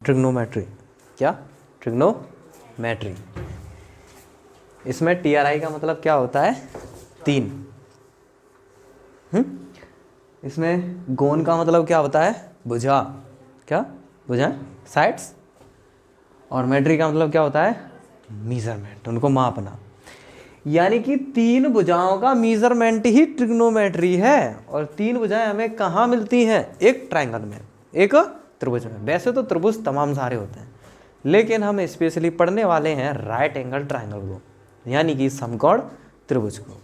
Trigonometry. क्या? Trigonometry. इसमें TRI का मतलब क्या होता है? 3। इसमें गोन का मतलब क्या होता है? भुजा। क्या? भुजा, साइड्स। और मेट्री का मतलब क्या होता है? मीजरमेंट, उनको मापना। यानी कि 3 भुजाओं का मीजरमेंट ही ट्रिग्नोमेट्री है। और 3 भुजाएं हमें कहाँ मिलती हैं? एक ट्रायंगल में, एक त्रिभुज में। वैसे तो त्रिभुज तमाम सारे होते हैं, लेकिन हम स्पेशली पढ़ने वाले हैं राइट एंगल ट्रायंगल को, यानी कि समकोण त्रिभुज को।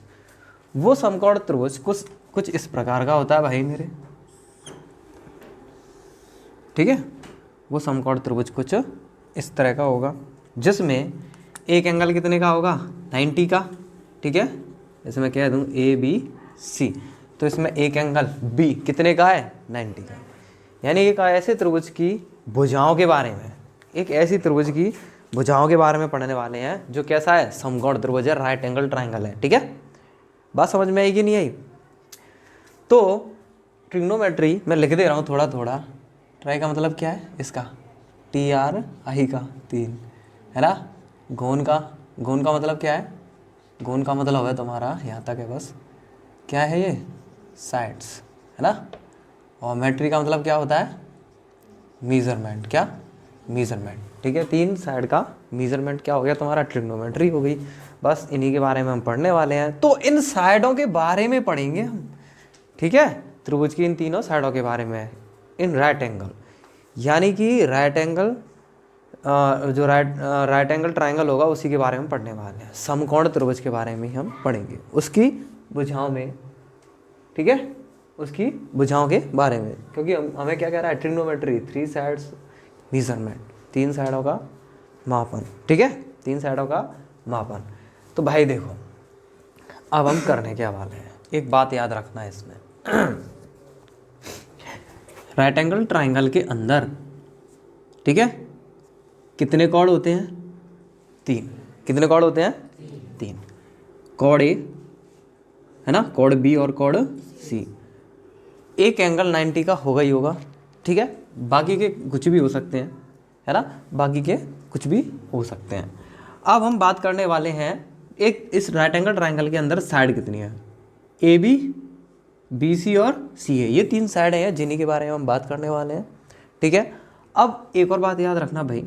वो समकोण त्रिभुज कुछ इस प्रकार का होता है भाई मेरे, ठीक है। वो समकोण त्रिभुज कुछ इस तरह का होगा, जिसमें एक एंगल कितने का होगा? 90 का, ठीक है। इसमें कह दूं ABC, तो इसमें एक एंगल B कितने का है? 90 का। यानी एक ऐसे त्रिभुज की भुजाओं के बारे में, एक ऐसी त्रिभुज की भुजाओं के बारे में पढ़ने वाले हैं जो कैसा है? समकोण त्रिभुज है, राइट एंगल ट्रायंगल है, ठीक है। बात समझ में आई कि नहीं आई? तो ट्रिग्नोमेट्री मैं लिख दे रहा हूँ थोड़ा थोड़ा। ट्राई का मतलब क्या है इसका? TRI का 3, है ना। गोन का मतलब क्या है? गोन का मतलब है तुम्हारा, यहाँ तक है बस, क्या है ये? साइड्स, है ना। और मेट्री का मतलब क्या होता है? मीजरमेंट। क्या? मीजरमेंट, ठीक है। 3 साइड का मीजरमेंट क्या हो गया तुम्हारा? ट्रिग्नोमेट्री हो गई। बस इन्हीं के बारे में हम पढ़ने वाले हैं। तो इन साइडों के बारे में पढ़ेंगे हम, ठीक है। त्रिभुज की इन तीनों साइडों के बारे में, इन राइट एंगल, यानी कि राइट एंगल जो राइट एंगल ट्रायंगल होगा उसी के बारे में पढ़ने वाले हैं। समकोण त्रिभुज के बारे में हम पढ़ेंगे, उसकी भुजाओं में, ठीक है, उसकी भुजाओं के बारे में। क्योंकि हमें क्या कह रहा है? ट्रिग्नोमेट्री, 3 साइड्स मेजरमेंट, 3 साइडों का मापन, ठीक है, 3 साइडों का मापन। तो भाई देखो, अब हम करने क्या वाले हैं, एक बात याद रखना है इसमें। राइट एंगल ट्रायंगल के अंदर, ठीक है, कितने कॉर्ड होते हैं? 3। कितने कॉर्ड होते हैं? 3। कॉर्ड A, है ना, कॉर्ड B और कॉर्ड C। एक एंगल 90 का होगा ही होगा, ठीक है। बाकी के कुछ भी हो सकते हैं, है ना, बाकी के कुछ भी हो सकते हैं। अब हम बात करने वाले हैं, एक इस राइट एंगल ट्रायंगल के अंदर साइड कितनी है? AB, BC और CA, ये 3 साइड हैं जिन्हीं के बारे में हम बात करने वाले हैं, ठीक है। अब एक और बात याद रखना भाई,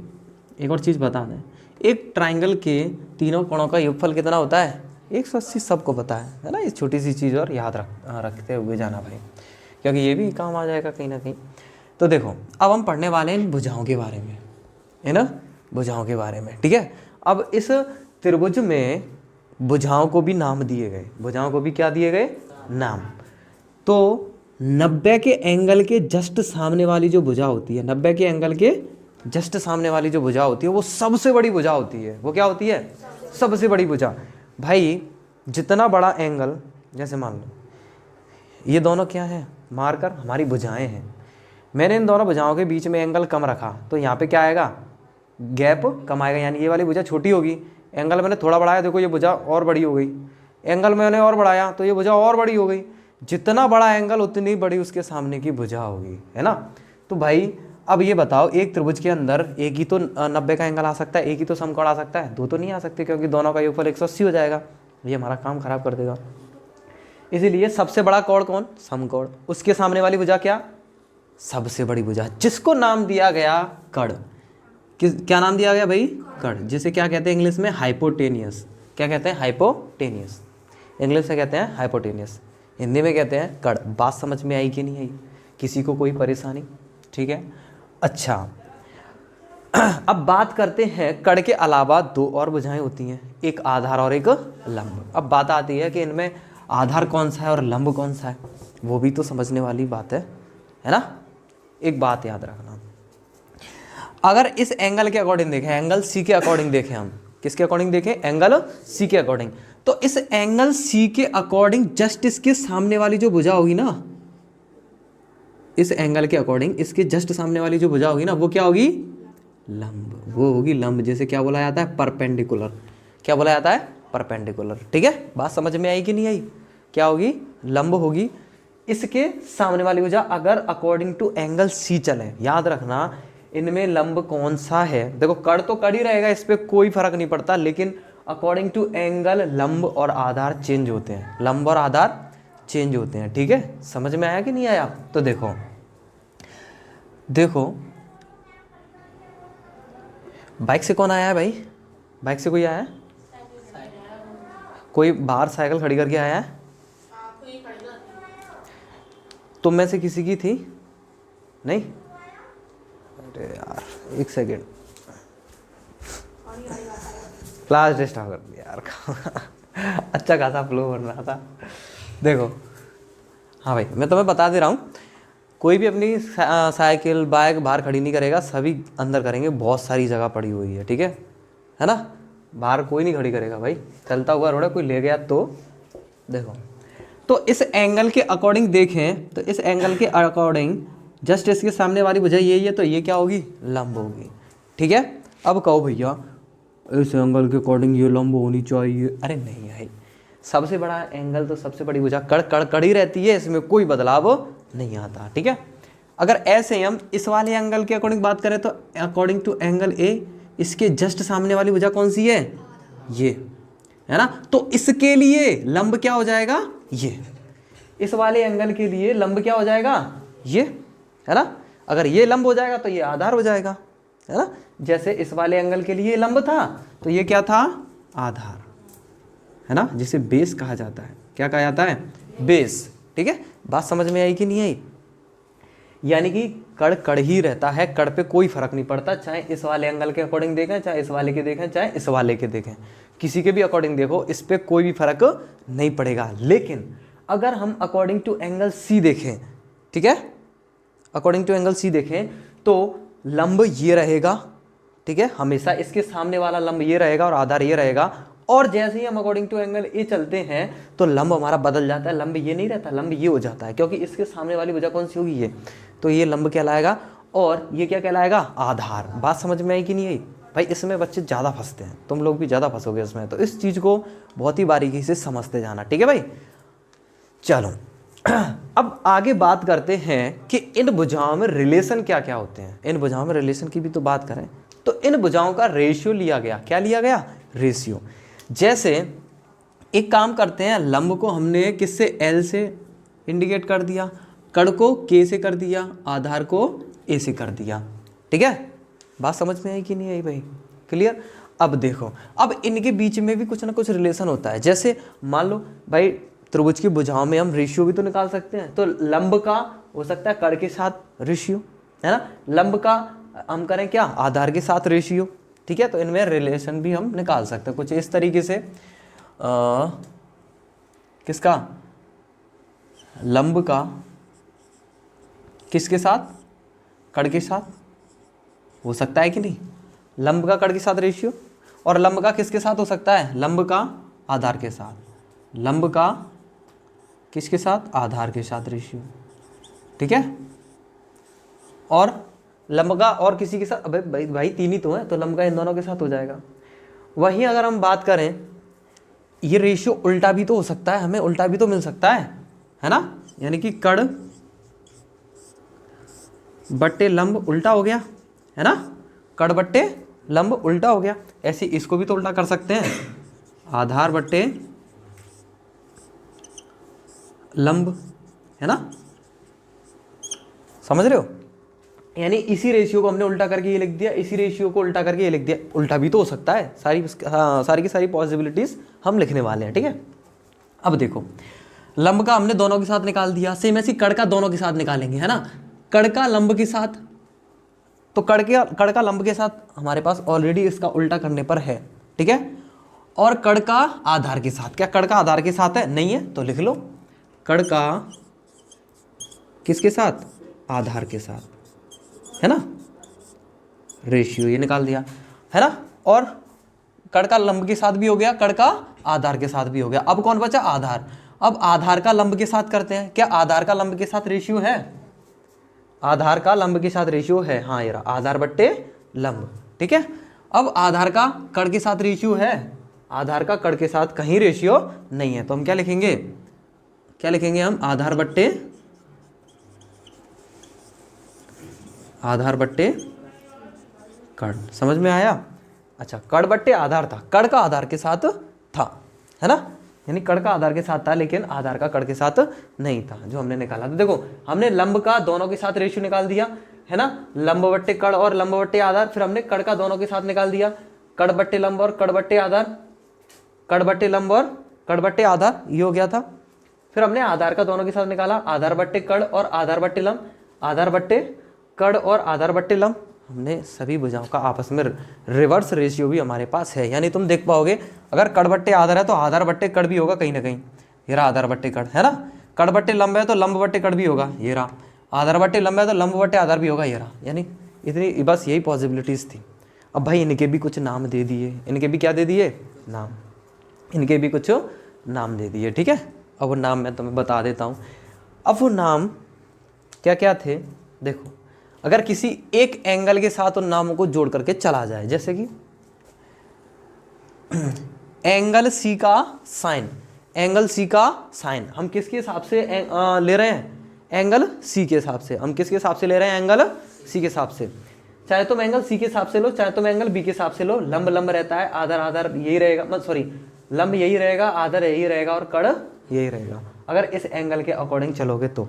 एक और चीज़ बता दें, एक ट्रायंगल के तीनों कोणों का योगफल कितना होता है? 180। सबको पता है ना। ये छोटी सी चीज़ और याद रखते हुए जाना भाई, क्योंकि ये भी काम आ जाएगा कहीं ना कहीं। तो देखो, अब हम पढ़ने वाले हैं भुजाओं के बारे में, है ना, भुजाओं के बारे में, ठीक है। अब इस त्रिभुज में भुजाओं को भी नाम दिए गए, भुजाओं को भी क्या दिए गए? नाम। तो 90 के एंगल के जस्ट सामने वाली जो भुजा होती है, 90 के एंगल के जस्ट सामने वाली जो भुजा होती है, वो सबसे बड़ी भुजा होती है। वो क्या होती है? सबसे बड़ी भुजा। भाई जितना बड़ा एंगल, जैसे मान लो ये दोनों क्या है? मार्कर, हमारी भुजाएं हैं। मैंने इन दोनों भुजाओं के बीच में एंगल कम रखा, तो यहाँ पे क्या आएगा? गैप कम आएगा, यानी ये वाली भुजा छोटी होगी। एंगल मैंने थोड़ा बढ़ाया, देखो ये भुजा और बड़ी हो गई। एंगल मैंने और बढ़ाया तो ये भुजा और बड़ी हो गई। जितना बड़ा एंगल उतनी बड़ी उसके सामने की भुजा होगी, है ना। तो भाई अब ये बताओ, एक त्रिभुज के अंदर एक ही तो 90 का एंगल आ सकता है, एक ही तो समकोण आ सकता है, 2 तो नहीं आ सकते, क्योंकि दोनों का योगफल 180 हो जाएगा। ये हमारा काम खराब कर देगा। इसीलिए सबसे बड़ा कोण कौन? समकोण। उसके सामने वाली भुजा क्या? सबसे बड़ी भुजा, जिसको नाम दिया गया कर्ण। क्या नाम दिया गया भाई? कर्ण। जिसे क्या कहते हैं इंग्लिश में? हाइपोटेनियस। क्या कहते हैं? हाइपोटेनियस। इंग्लिश से कहते हैं हाइपोटेनियस, हिंदी में कहते हैं कर्ण। बात समझ में आई कि नहीं आई? किसी को कोई परेशानी? ठीक है, अच्छा। अब बात करते हैं, कर्ण के अलावा 2 और भुजाएं होती हैं, एक आधार और एक लंब। अब बात आती है कि इनमें आधार कौन सा है और लंब कौन सा है, वो भी तो समझने वाली बात है ना। एक बात याद रखना, अगर इस एंगल के अकॉर्डिंग देखें, एंगल C के अकॉर्डिंग देखें, हम किसके अकॉर्डिंग देखें? एंगल C के अकॉर्डिंग। तो इस एंगल C के अकॉर्डिंग जस्ट इसके सामने वाली जो भुजा होगी ना, इस एंगल के अकॉर्डिंग इसके जस्ट सामने वाली जो भुजा होगी ना, वो क्या होगी? लंब। वो होगी लंब, जैसे क्या बोला जाता है? परपेंडिकुलर। क्या बोला जाता है? परपेंडिकुलर। ठीक है, बात समझ में आई कि नहीं आई? क्या होगी? लंब होगी। इसके सामने वाली भुजा अगर अकॉर्डिंग टू एंगल C चले, याद रखना इनमें लंब कौन सा है। देखो कड़ तो कड़ ही रहेगा, इस पर कोई फर्क नहीं पड़ता, लेकिन अकॉर्डिंग टू एंगल लंब और आधार चेंज होते हैं, लंब और आधार चेंज होते हैं। ठीक है, समझ में आया कि नहीं आया। तो देखो देखो बाइक से कौन आया है भाई, बाइक से कोई आया है, कोई बाहर साइकिल खड़ी करके आया है, तुम में से किसी की थी नहीं। अरे यार एक सेकेंड, क्लास डिस्टर्ब कर दिया यार अच्छा खासा फ्लो बन रहा था। देखो हाँ भाई, मैं तुम्हें बता दे रहा हूँ, कोई भी अपनी साइकिल बाइक बाहर खड़ी नहीं करेगा, सभी अंदर करेंगे, बहुत सारी जगह पड़ी हुई है। ठीक है ना, बाहर कोई नहीं खड़ी करेगा भाई, चलता हुआ रोड है, कोई ले गया तो। देखो तो इस एंगल के अकॉर्डिंग देखें, तो इस एंगल के अकॉर्डिंग जस्ट इसके सामने वाली भुजा यही है, तो ये क्या होगी, लंब होगी। ठीक है, अब कहो भैया इस एंगल के अकॉर्डिंग ये लंब होनी चाहिए, अरे नहीं भाई, सबसे बड़ा एंगल तो सबसे बड़ी भुजा कड़ कड़ कड़ी रहती है, इसमें कोई बदलाव नहीं आता। ठीक है, अगर ऐसे हम इस वाले एंगल के अकॉर्डिंग बात करें तो अकॉर्डिंग टू एंगल ए इसके जस्ट सामने वाली भुजा कौन सी है, ये है ना, तो इसके लिए लंब क्या हो जाएगा, ये। इस वाले एंगल के लिए लंब क्या हो जाएगा, ये, है ना। अगर ये लंब हो जाएगा तो ये आधार हो जाएगा, है ना। जैसे इस वाले एंगल के लिए लंब था तो ये क्या था, आधार, है ना, जिसे बेस कहा जाता है। क्या कहा जाता है, बेस। ठीक है, बात समझ में आई कि नहीं आई। यानी कि कड़ कड़ ही रहता है, कड़ पे कोई फर्क नहीं पड़ता, चाहे इस वाले एंगल के अकॉर्डिंग देखें, चाहे इस वाले के देखें, चाहे इस वाले के देखें, किसी के भी अकॉर्डिंग देखो, इस पे कोई भी फर्क नहीं पड़ेगा। लेकिन अगर हम अकॉर्डिंग टू एंगल सी देखें, ठीक है, अकॉर्डिंग टू एंगल सी देखें तो लंब ये रहेगा। ठीक है, हमेशा इसके सामने वाला लंब ये रहेगा और आधार ये रहेगा। और जैसे ही हम अकॉर्डिंग टू एंगल ए चलते हैं तो लंब हमारा बदल जाता है, लंब ये नहीं रहता, लंब ये हो जाता है, क्योंकि इसके सामने वाली भुजा कौन सी होगी, ये, तो ये लंब कहलाएगा और ये क्या कहलाएगा, आधार। बात समझ में आई कि नहीं आई भाई। इसमें बच्चे ज़्यादा फंसते हैं, तुम लोग भी ज़्यादा फंसोगे इसमें, तो इस चीज़ को बहुत ही बारीकी से समझते जाना। ठीक है भाई, चलो अब आगे बात करते हैं कि इन भुजाओं में रिलेशन क्या क्या होते हैं। इन भुजाओं में रिलेशन की भी तो बात करें तो इन भुजाओं का रेशियो लिया गया। क्या लिया गया, रेशियो। जैसे एक काम करते हैं, लंब को हमने किससे, एल से इंडिकेट कर दिया, कड़ को के से कर दिया, आधार को ए से कर दिया। ठीक है, बात समझ में आई कि नहीं आई भाई, क्लियर। अब देखो, अब इनके बीच में भी कुछ ना कुछ रिलेशन होता है। जैसे मान लो भाई त्रिभुज की भुजाओं में हम रेशियो भी तो निकाल सकते हैं, तो लंब का हो सकता है कड़ के साथ रेशियो, है ना, लंब का हम करें क्या, आधार के साथ रेशियो। ठीक है, तो इनमें रिलेशन भी हम निकाल सकते हैं कुछ इस तरीके से। किसका, लंब का किसके साथ, कड़ के साथ हो सकता है कि नहीं, लंब का कड़ के साथ रेशियो। और लंब का किसके साथ हो सकता है, लंब का आधार के साथ, लंब का किसके साथ, आधार के साथ रेशियो। ठीक है, और लंब का और किसी के साथ, अबे भाई तीन ही तो है, तो लंब का इन दोनों के साथ हो जाएगा। वहीं अगर हम बात करें, ये रेशियो उल्टा भी तो हो सकता है, हमें उल्टा भी तो मिल सकता है ना, यानी कि कड़ बट्टे लंब उल्टा हो गया, है ना, कड़ बट्टे लंब उल्टा हो गया। ऐसे इसको भी तो उल्टा कर सकते हैं, आधार बट्टे लंब, है ना, समझ रहे हो। यानी इसी रेशियो को हमने उल्टा करके ये लिख दिया, इसी रेशियो को उल्टा करके ये लिख दिया, उल्टा भी तो हो सकता है। सारी की सारी पॉसिबिलिटीज हम लिखने वाले हैं। ठीक है, अब देखो लंब का हमने दोनों के साथ निकाल दिया, सेम ऐसी कड़ का दोनों के साथ निकालेंगे, है ना, कड़ का लंब के साथ, तो कड़ का लंब के साथ हमारे पास ऑलरेडी इसका उल्टा करने पर है। ठीक है, और कड़ का आधार के साथ, क्या कड़ का आधार के साथ है, नहीं है तो लिख लो, कड़ का किसके साथ, आधार के साथ, है ना, रेशियो ये निकाल दिया, है ना। और कड़ का लंब के साथ भी हो गया, कड़ का आधार के साथ भी हो गया। अब कौन बचा, आधार। अब आधार का लंब के साथ करते हैं, क्या आधार का लंब के साथ रेशियो है, आधार का लंब के साथ रेशियो है, हाँ ये रहा, आधार बट्टे लंब। ठीक है, अब आधार का कड़ के साथ रेशियो है, आधार का कड़ के साथ कहीं रेशियो नहीं है, तो हम क्या लिखेंगे, क्या लिखेंगे हम, आधार बट्टे कड़, समझ में आया? अच्छा, कड़ बट्टे आधार था, कड़ का आधार के साथ था, है ना, यानी कड़ का आधार के साथ था लेकिन आधार का कड़ के साथ नहीं था, जो हमने निकाला। तो देखो हमने लंब का दोनों के साथ रेशियो निकाल दिया, है ना, लंब बट्टे कड़ और लंब बट्टे आधार, फिर हमने कड़ का दोनों के साथ निकाल दिया, कड़ बट्टे लंब और कड़ बट्टे आधार, कड़ बट्टे लंब और कड़ बट्टे आधार, ये हो गया था। फिर हमने आधार का दोनों के साथ निकाला, आधार बट्टे कड़ और आधार बट्टे लंब, आधार बट्टे कड़ और आधार बट्टे लंब। हमने सभी भुजाओं का आपस में रिवर्स रेशियो भी हमारे पास है, यानी तुम देख पाओगे अगर कड़ बट्टे आधार है तो आधार बट्टे कड़ भी होगा कहीं ना कहीं, ये रहा आधार बट्टे कड़, है ना, कड़ बट्टे लंब है तो लंब बट्टे कड़ भी होगा, ये रहा, आधार बट्टे लंब है तो लंब बट्टे आधार भी होगा, ये रहा, यानी इतनी बस यही पॉसिबिलिटीज़ थी। अब भाई इनके भी कुछ नाम दे दिए, इनके भी क्या दे दिए, नाम, इनके भी कुछ नाम दे दिए, ठीक है। अब वो नाम मैं तुम्हें बता देता हूँ। अब वो नाम क्या क्या थे, देखो अगर किसी एक एंगल के साथ उन नामों को जोड़ करके चला जाए, जैसे कि एंगल सी का साइन, एंगल सी का साइन हम किसके हिसाब से ले रहे हैं, एंगल सी के हिसाब से, हम किसके हिसाब से ले रहे हैं, एंगल सी के हिसाब से। चाहे तुम एंगल सी के हिसाब से लो, चाहे तुम एंगल बी के हिसाब से लो, लंब लंब रहता है, आधार आधार यही रहेगा, मतलब सॉरी लंब यही रहेगा, आधार यही रहेगा और कड़ यही रहेगा, अगर इस एंगल के अकॉर्डिंग चलोगे तो,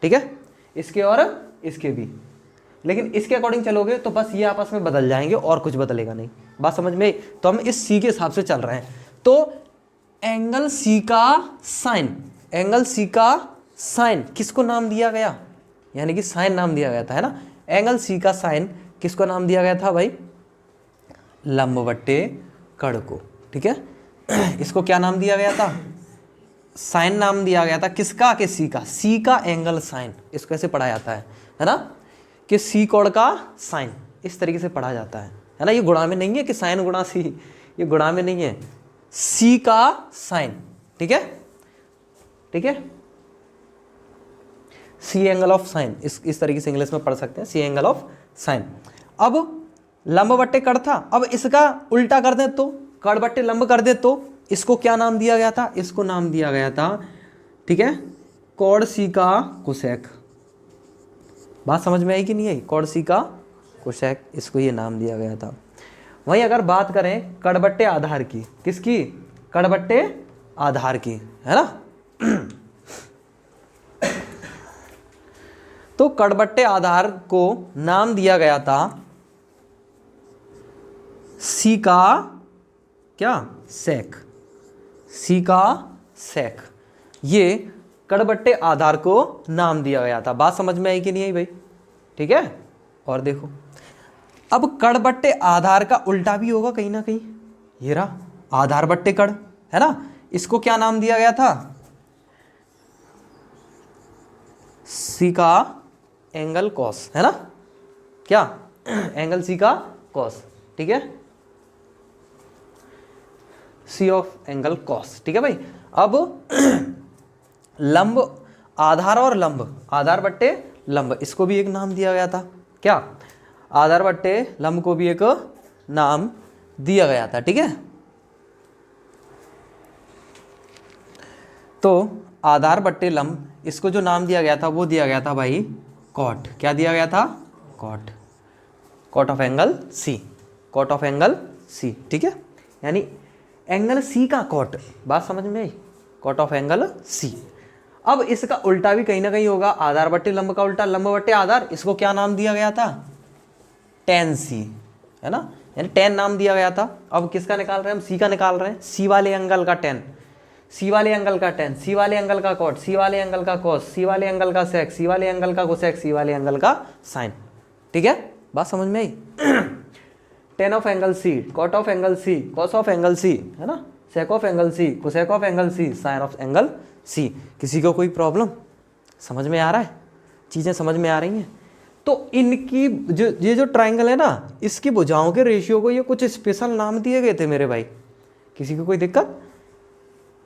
ठीक है, इसके और इसके भी। लेकिन इसके अकॉर्डिंग चलोगे तो बस ये आपस में बदल जाएंगे और कुछ बदलेगा नहीं, बात समझ में? तो हम इस सी के हिसाब से चल रहे हैं। तो एंगल सी का साइन, एंगल सी का साइन किसको नाम दिया गया, यानी कि साइन नाम दिया गया था, है ना, एंगल सी का साइन किसको नाम दिया गया था भाई, लंब बट्टे कड़ को, ठीक है। इसको क्या नाम दिया गया था, साइन नाम दिया गया था, किसका, के सी का, सी का एंगल साइन, इसको ऐसे पढ़ा जाता है ना, कि सी कोण का साइन, इस तरीके से पढ़ा जाता है ना, ये गुणा में नहीं है कि साइन गुणा सी, ये गुणा में नहीं है, सी का साइन, ठीक है, ठीक है, सी एंगल ऑफ साइन, इस तरीके से इंग्लिश में पढ़ सकते हैं, सी एंगल ऑफ साइन। अब लंब बट्टे कड़ था, अब इसका उल्टा कर दे तो, कड़ बट्टे लंब कर दे तो इसको क्या नाम दिया गया था, इसको नाम दिया गया था, ठीक है, कोण सी का कोसेक। बात समझ में आई कि नहीं आई, कोण सी का कोसेक, इसको ये नाम दिया गया था। वहीं अगर बात करें कड़ बट्टे आधार की, किसकी, कड़ बट्टे आधार की, है ना, तो कड़ बट्टे आधार को नाम दिया गया था सी का क्या, सेक, सी का सेक, ये कड़ बट्टे आधार को नाम दिया गया था। बात समझ में आई कि नहीं आई भाई, ठीक है। और देखो अब कड़ बट्टे आधार का उल्टा भी होगा कहीं ना कहीं, ये रहा आधार बट्टे कड़, है ना, इसको क्या नाम दिया गया था, सी का एंगल कॉस, है ना, क्या, एंगल सी का कॉस, ठीक है, सी ऑफ एंगल कॉस, ठीक है भाई। अब लंब, आधार और लंब, आधार बट्टे लंब, इसको भी एक नाम दिया गया था, क्या, आधार बट्टे लंब को भी एक नाम दिया गया था, ठीक है। तो आधार बट्टे लंब, इसको जो नाम दिया गया था वो दिया गया था भाई कॉट, क्या दिया गया था, cot, cot of angle C, cot of angle C, ठीक है, यानी एंगल सी का कॉट, बात समझ में आई, कॉट ऑफ एंगल सी। अब इसका उल्टा भी कहीं ना कहीं होगा, आधार बट्टे लंब का उल्टा लंब बट्टे आधार, इसको क्या नाम दिया गया था, टेन सी, है ना, यानी टेन नाम दिया गया था। अब किसका निकाल रहे हैं हम, सी का निकाल रहे हैं, सी वाले एंगल का टेन, सी वाले एंगल का टेन, सी वाले एंगल का कॉट, सी वाले एंगल का कॉस, सी वाले एंगल का सेक, सी वाले एंगल का कोसेक, सी वाले एंगल का साइन, ठीक है, बात समझ में आई। Tan of angle C, cot of angle C, cos of angle C, है ना, sec of angle C, cosec of angle C, sine of angle C. किसी को कोई प्रॉब्लम, समझ में आ रहा है, चीज़ें समझ में आ रही हैं। तो इनकी ये जो ट्राइंगल है ना, इसकी भुजाओं के रेशियो को ये कुछ स्पेशल नाम दिए गए थे मेरे भाई, किसी को कोई दिक्कत।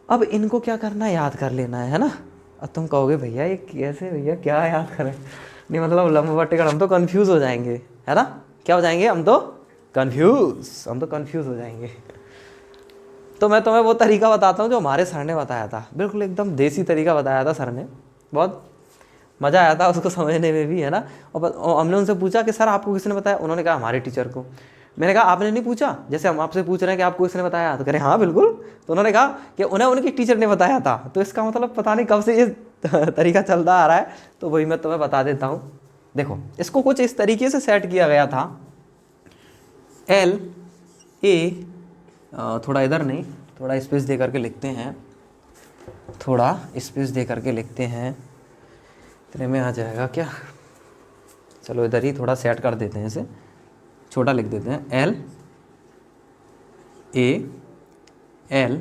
अब इनको क्या करना है, याद कर लेना है ना। अब तुम कहोगे भैया ये कैसे, भैया क्या याद करें, नहीं मतलब लंब बट्टे कड़, हम तो कंफ्यूज हो जाएंगे, है ना, क्या हो जाएंगे, हम तो कंफ्यूज हो जाएंगे। तो मैं तुम्हें वो तरीका बताता हूँ जो हमारे सर ने बताया था, बिल्कुल एकदम देसी तरीका बताया था सर ने, बहुत मज़ा आया था उसको समझने में भी, है ना। और हमने उनसे पूछा कि सर आपको किसने बताया, उन्होंने कहा हमारे टीचर को। मैंने कहा आपने नहीं पूछा, जैसे हम आपसे पूछ रहे हैं कि आपको किसने बताया, तो कह रहे हाँ बिल्कुल। तो उन्होंने कहा कि उन्हें उनकी टीचर ने बताया था। तो इसका मतलब पता नहीं कब से ये तरीका चलता आ रहा है, तो वही मैं तुम्हें बता देता हूँ। देखो इसको कुछ इस तरीके से सेट किया गया था, एल ए, थोड़ा इधर नहीं, थोड़ा स्पेस दे करके लिखते हैं, थोड़ा स्पेस दे करके लिखते हैं, इतने में आ जाएगा क्या। चलो इधर ही थोड़ा सेट कर देते हैं, इसे छोटा लिख देते हैं, एल ए, एल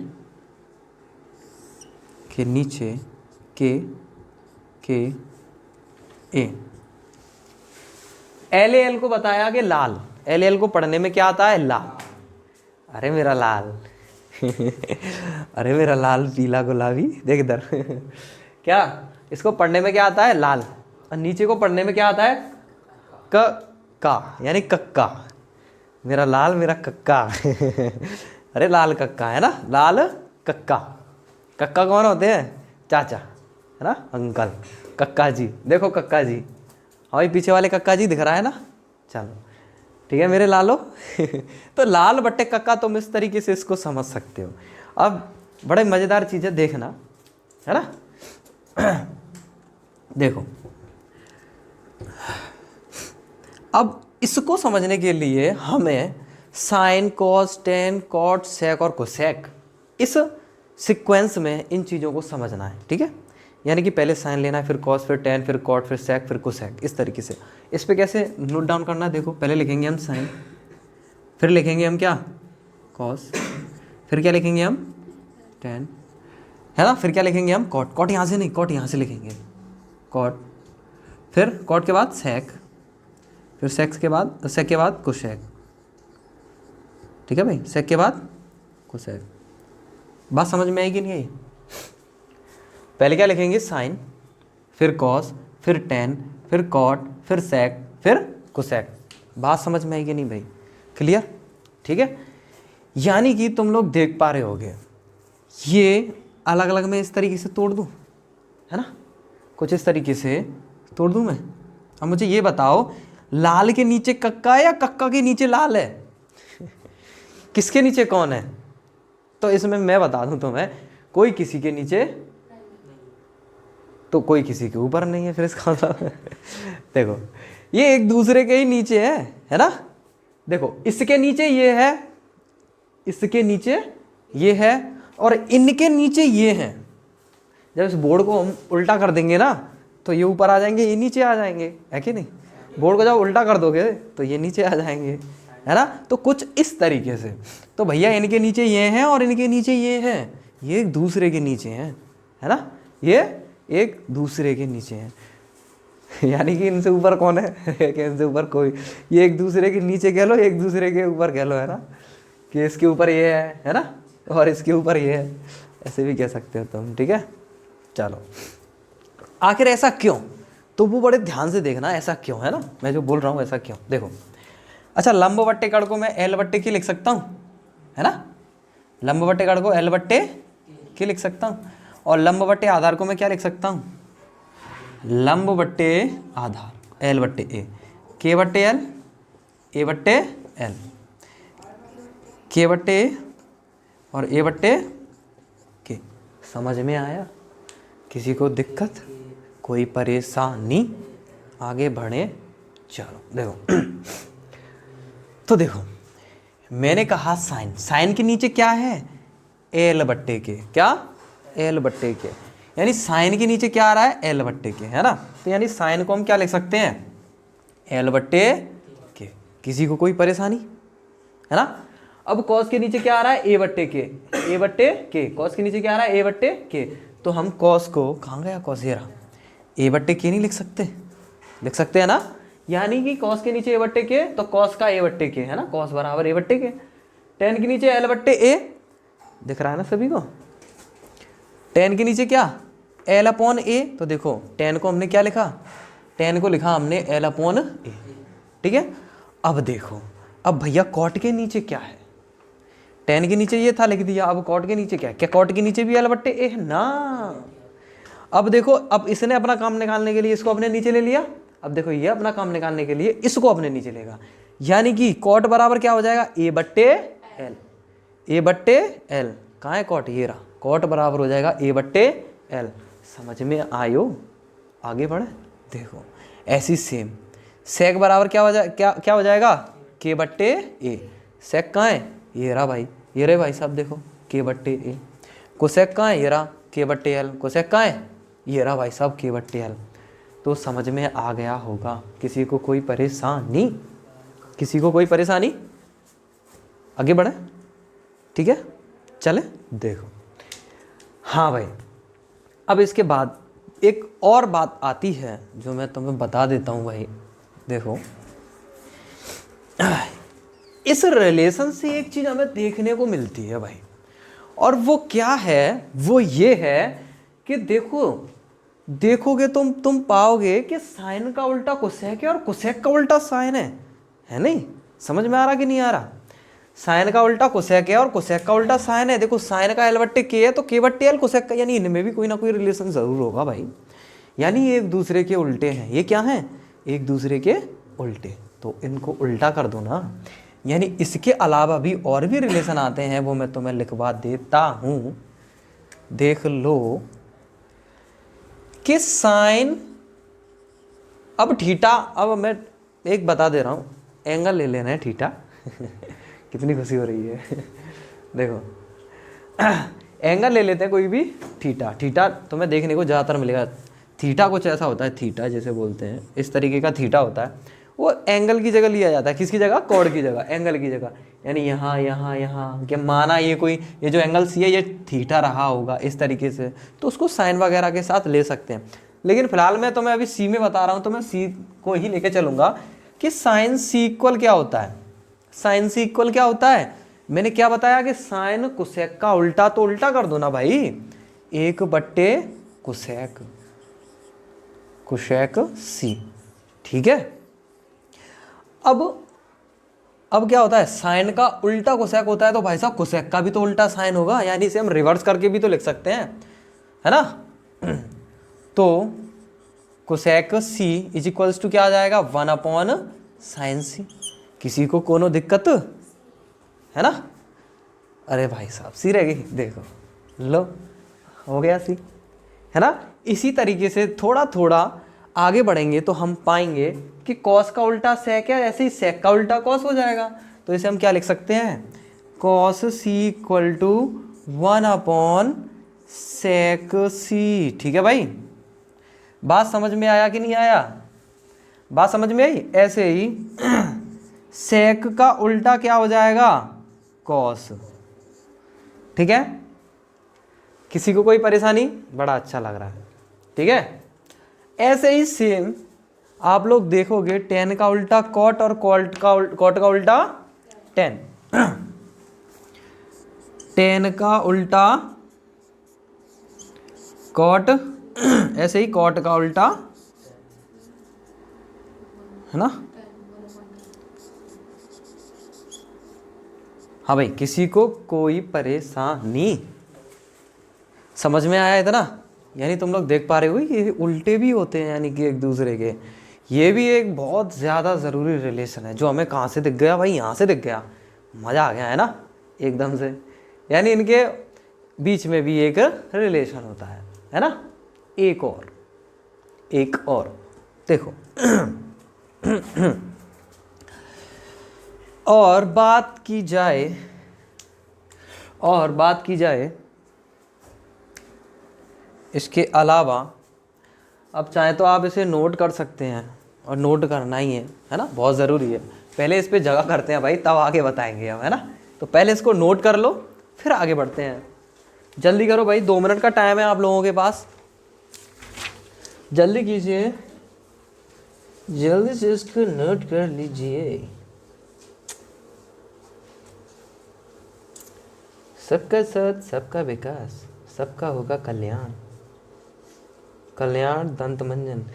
के नीचे के ए। एल एल को बताया कि लाल, एल एल को पढ़ने में क्या आता है, लाल। अरे मेरा लाल अरे मेरा लाल पीला गुलाबी, देख इधर क्या, इसको पढ़ने में क्या आता है, लाल। और नीचे को पढ़ने में क्या आता है, का, यानी कक्का। मेरा लाल मेरा कक्का अरे लाल कक्का, है ना, लाल कक्का। कक्का कौन होते हैं, चाचा, है ना, अंकल, कक्का जी। देखो कक्का जी, हाँ पीछे वाले कक्का जी दिख रहा है ना। चलो ठीक है मेरे लालो तो लाल बट्टे कक्का, तुम इस तरीके से इसको समझ सकते हो। अब बड़े मज़ेदार चीज़ें देखना, है ना देखो अब इसको समझने के लिए हमें साइन, कॉस, टेन, कॉट, सेक और कोसेक, इस सीक्वेंस में इन चीज़ों को समझना है, ठीक है। यानी कि पहले साइन लेना है, फिर कॉस, फिर टेन, फिर कॉट, फिर सेक, फिर कोसेक, इस तरीके से। इस पे कैसे नोट डाउन करना है, देखो पहले लिखेंगे हम साइन, फिर लिखेंगे हम क्या, कॉस, फिर क्या लिखेंगे हम, टेन, है ना, फिर क्या लिखेंगे हम, कॉट। कॉट यहाँ से नहीं, कॉट यहाँ से लिखेंगे, कॉट, फिर कॉट के बाद सेक, फिर सेक के बाद कोसेक, ठीक है भाई, सेक के बाद कोसेक। बात समझ में आएगी नहीं आई। पहले क्या लिखेंगे, साइन, फिर कॉस, फिर टेन, फिर कॉट, फिर सेक, फिर कोसेक। बात समझ में आएगी नहीं भाई, क्लियर, ठीक है। यानी कि तुम लोग देख पा रहे होगे, ये अलग अलग में इस तरीके से तोड़ दूं, है ना, कुछ इस तरीके से तोड़ दूं मैं। अब मुझे ये बताओ, लाल के नीचे कक्का है या कक्का के नीचे लाल है किसके नीचे कौन है। तो इसमें मैं बता दूं तुम्हें, कोई किसी के नीचे तो कोई किसी के ऊपर नहीं है। फिर इसका मतलब देखो ये एक दूसरे के ही नीचे है ना। देखो इसके नीचे ये है, इसके नीचे ये है, और इनके नीचे ये है। जब इस बोर्ड को हम उल्टा कर देंगे ना, तो ये ऊपर आ जाएंगे, ये नीचे आ जाएंगे, है कि नहीं। बोर्ड को जब उल्टा कर दोगे तो ये नीचे आ जाएंगे, है ना। तो कुछ इस तरीके से, तो भैया इनके नीचे ये हैं और इनके नीचे ये हैं, ये एक दूसरे के नीचे हैं, है ना, ये एक दूसरे के नीचे हैं यानी कि इनसे ऊपर कौन है कि इनसे ऊपर कोई, ये एक दूसरे के नीचे कह लो, एक दूसरे के ऊपर कह लो, है ना, कि इसके ऊपर ये है ना, और इसके ऊपर ये है, ऐसे भी कह सकते हो तुम, ठीक है। चलो आखिर ऐसा क्यों, तो वो बड़े ध्यान से देखना ऐसा क्यों, है ना, मैं जो बोल रहा हूँ ऐसा क्यों। देखो अच्छा, लंब बट्टे कड़ को मैं एल बट्टे के लिख सकता हूँ, है ना, लंब बट्टे कड़ को एल बट्टे के लिख सकता हूँ, और लंब बट्टे आधार को मैं क्या लिख सकता हूँ, लंब बट्टे आधार एल बट्टे ए, के बट्टे एल, ए बट्टे एल, के बट्टे ए और ए बट्टे के। समझ में आया, किसी को दिक्कत, कोई परेशानी, आगे बढ़े। चलो देखो तो देखो मैंने कहा साइन, साइन के नीचे क्या है, एल बट्टे के, क्या, एल बट्टे के, यानी साइन के नीचे क्या आ रहा है, एल बट्टे के, है ना। तो यानी साइन को हम क्या लिख सकते हैं, एल बट्टे के। किसी को कोई परेशानी, है ना। अब कॉस के नीचे क्या आ रहा है, ए बट्टे के, ए बट्टे के, कॉस के नीचे क्या आ रहा है, ए बट्टे के। तो हम कॉस को, कहाँ गया कॉस, ये रहा, ए बट्टे के नहीं लिख सकते, लिख सकते हैं ना। यानी कि कॉस के नीचे ए बट्टे के, तो कॉस का ए बट्टे के, है ना, कॉस बराबर ए बट्टे के। टेन के नीचे एल बट्टे ए, दिख रहा है ना सभी को। टेन के नीचे क्या, एल अपॉन ए, तो देखो टेन को हमने क्या लिखा, टेन को लिखा हमने एल अपॉन ए, ठीक है। अब देखो, अब भैया कॉट के नीचे क्या है, टेन के नीचे ये था लिख दिया, अब कॉट के नीचे क्या है, क्या कॉट के नीचे भी एल बट्टे ए है ना। अब देखो, अब इसने अपना काम निकालने के लिए इसको अपने नीचे ले लिया, अब देखो ये अपना काम निकालने के लिए इसको अपने नीचे लेगा, यानी कि कॉट बराबर क्या हो जाएगा, ए बट्टे एल, ए बट्टे एल। कहाँ है कॉट, ये रहा, कॉट बराबर हो जाएगा ए बट्टे एल। समझ में आयो, आगे बढ़े। देखो ऐसी सेम सेक बराबर क्या हो जाए, क्या हो जाएगा, के बट्टे ए। सेक कहाँ है, ये रहा भाई, ये रहे भाई साहब, देखो के बट्टे ए। कोसेक कहाँ है, ये रहा के बट्टे एल। कोसेक कहाँ है, ये रहा भाई साहब के बट्टे एल। तो समझ में आ गया होगा। किसी को कोई परेशानी, किसी को कोई परेशानी, आगे बढ़े, ठीक है, चले। देखो हाँ भाई, अब इसके बाद एक और बात आती है जो मैं तुम्हें बता देता हूँ भाई। देखो इस रिलेशन से एक चीज हमें देखने को मिलती है भाई, और वो क्या है, वो ये है कि देखो, देखोगे तुम पाओगे कि साइन का उल्टा कोसेक है और कोसेक का उल्टा साइन है नहीं। समझ में आ रहा कि नहीं आ रहा, साइन का उल्टा कोसेक है और कोसेक का उल्टा साइन है। देखो साइन का एल बट्टे के है तो के बट्टे एल कोसेक का, यानी इनमें भी कोई ना कोई रिलेशन जरूर होगा भाई, यानी ये एक दूसरे के उल्टे हैं। ये क्या हैं, एक दूसरे के उल्टे, तो इनको उल्टा कर दो ना। यानी इसके अलावा भी और भी रिलेशन आते हैं, वो मैं तुम्हें लिखवा देता हूँ, देख लो कि साइन, अब थीटा, अब मैं एक बता दे रहा हूँ, एंगल ले लेना है थीटा कितनी खुशी हो रही है देखो एंगल ले लेते हैं कोई भी, थीटा। थीटा तुम्हें देखने को ज़्यादातर मिलेगा, थीटा कुछ ऐसा होता है, थीटा जैसे बोलते हैं, इस तरीके का थीटा होता है। वो एंगल की जगह लिया जाता है, किसकी जगह, कॉर्ड की जगह, एंगल की जगह। यानी यहाँ यहाँ यहाँ क्या माना, ये कोई, ये जो एंगल सी है ये थीटा रहा होगा इस तरीके से, तो उसको साइन वगैरह के साथ ले सकते हैं। लेकिन फिलहाल मैं तुम्हें अभी सी में बता रहा हूँ, तो मैं सी को ही लेके चलूँगा कि साइन सी इक्वल क्या होता है। साइन सी इक्वल क्या होता है, मैंने क्या बताया कि साइन कोसेक का उल्टा, तो उल्टा कर दो ना भाई, एक बट्टे कोसेक, कोसेक सी, ठीक है। अब क्या होता है, साइन का उल्टा कोसेक होता है, तो भाई साहब कोसेक का भी तो उल्टा साइन होगा, यानी इसे हम रिवर्स करके भी तो लिख सकते हैं, है ना तो cosec C is equals to क्या आ जाएगा, 1 साइन सी। किसी को कोनो दिक्कत है ना, अरे भाई साहब सी रह गई, देखो लो हो गया सी, है ना। इसी तरीके से थोड़ा थोड़ा आगे बढ़ेंगे तो हम पाएंगे कि कॉस का उल्टा सेक है, ऐसे ही सेक का उल्टा कॉस हो जाएगा। तो इसे हम क्या लिख सकते हैं, कॉस सी इक्वल टू 1 सेक सी, ठीक है भाई। बात समझ में आया कि नहीं आया, बात समझ में आई। ऐसे ही सेक का उल्टा क्या हो जाएगा, कॉस, ठीक है। किसी को कोई परेशानी, बड़ा अच्छा लग रहा है, ठीक है। ऐसे ही सेम आप लोग देखोगे, टेन का उल्टा कॉट और कॉट का उल्टा टेन, टेन का उल्टा कॉट, ऐसे ही कॉट का उल्टा, है ना। हाँ भाई, किसी को कोई परेशानी, समझ में आया इतना। यानी तुम लोग देख पा रहे हो ये उल्टे भी होते हैं, यानी कि एक दूसरे के। ये भी एक बहुत ज़्यादा ज़रूरी रिलेशन है, जो हमें कहाँ से दिख गया भाई, यहाँ से दिख गया, मज़ा आ गया है ना एकदम से। यानी इनके बीच में भी एक रिलेशन होता है ना। एक और देखो और बात की जाए इसके अलावा, अब चाहे तो आप इसे नोट कर सकते हैं, और नोट करना ही है ना, बहुत ज़रूरी है। पहले इस पे जगह करते हैं भाई, तब आगे बताएंगे हम, है ना। तो पहले इसको नोट कर लो, फिर आगे बढ़ते हैं। जल्दी करो भाई, 2 मिनट का टाइम है आप लोगों के पास, जल्दी कीजिए, जल्दी से इसको नोट कर लीजिए। सबका साथ सबका विकास, सबका होगा कल्याण, कल्याण दंत मंजन